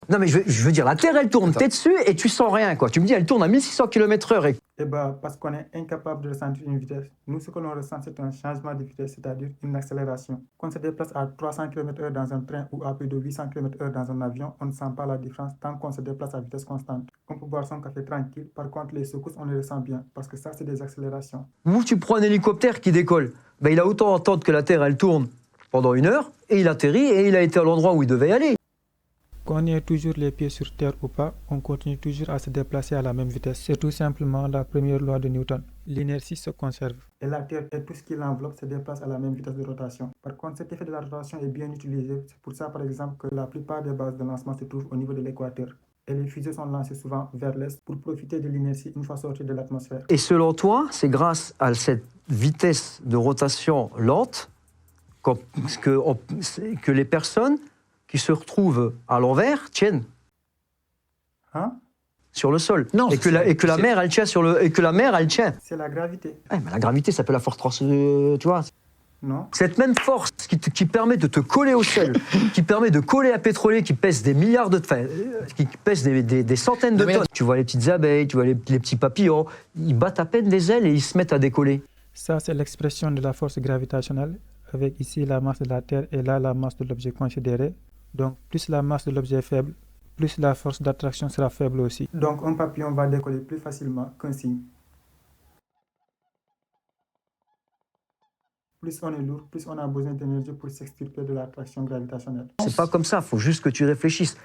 Non mais je veux dire, la Terre elle tourne, t'es dessus et tu sens rien quoi. Tu me dis elle tourne à 1600 km/h et... Eh bien, parce qu'on est incapable de ressentir une vitesse. Nous, ce que l'on ressent, c'est un changement de vitesse, c'est-à-dire une accélération. Quand on se déplace à 300 km/h dans un train ou à plus de 800 km/h dans un avion, on ne sent pas la différence tant qu'on se déplace à vitesse constante. On peut boire son café tranquille, par contre les secousses, on les ressent bien, parce que ça, c'est des accélérations. Ou tu prends un hélicoptère qui décolle, ben, il a autant entendre que la Terre elle tourne pendant 1 heure et il atterrit et il a été à l'endroit où il devait aller. Qu'on ait toujours les pieds sur terre ou pas, on continue toujours à se déplacer à la même vitesse. C'est tout simplement la première loi de Newton. L'inertie se conserve. Et la Terre et tout ce qui l'enveloppe se déplace à la même vitesse de rotation. Par contre, cet effet de la rotation est bien utilisé. C'est pour ça, par exemple, que la plupart des bases de lancement se trouvent au niveau de l'équateur. Et les fusées sont lancées souvent vers l'est pour profiter de l'inertie une fois sorties de l'atmosphère. Et selon toi, c'est grâce à cette vitesse de rotation lente que les personnes qui se retrouvent à l'envers tiennent sur le sol. Non, et que la mer elle tient sur le et que la mer elle tient. C'est la gravité. Ouais, mais la gravité, ça peut la force tu vois. Non. Cette même force qui permet de te coller au sol, qui permet de coller un pétrolier qui pèse des milliards de qui pèse des centaines de tonnes. Tu vois les petites abeilles, tu vois les petits papillons, ils battent à peine les ailes et ils se mettent à décoller. Ça, c'est l'expression de la force gravitationnelle, avec ici la masse de la Terre et là la masse de l'objet considéré. Donc, plus la masse de l'objet est faible, plus la force d'attraction sera faible aussi. Donc, un papillon va décoller plus facilement qu'un cygne. Plus on est lourd, plus on a besoin d'énergie pour s'extirper de l'attraction gravitationnelle. C'est pas comme ça, il faut juste que tu réfléchisses.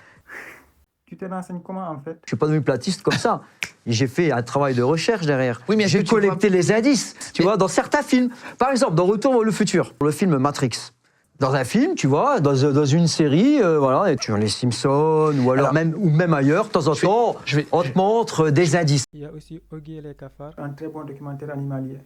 Tu te renseignes comment en fait? Je suis pas devenu platiste comme ça. J'ai fait un travail de recherche derrière. Oui, mais j'ai collecté les indices, tu vois, dans certains films. Par exemple, dans Retour vers le futur, le film Matrix. Dans un film, tu vois, dans une série, voilà, et tu vois les Simpsons, ou alors même ailleurs, de temps en temps, on te montre des indices. Il y a aussi Oggy et les cafards. Un très bon documentaire animalier.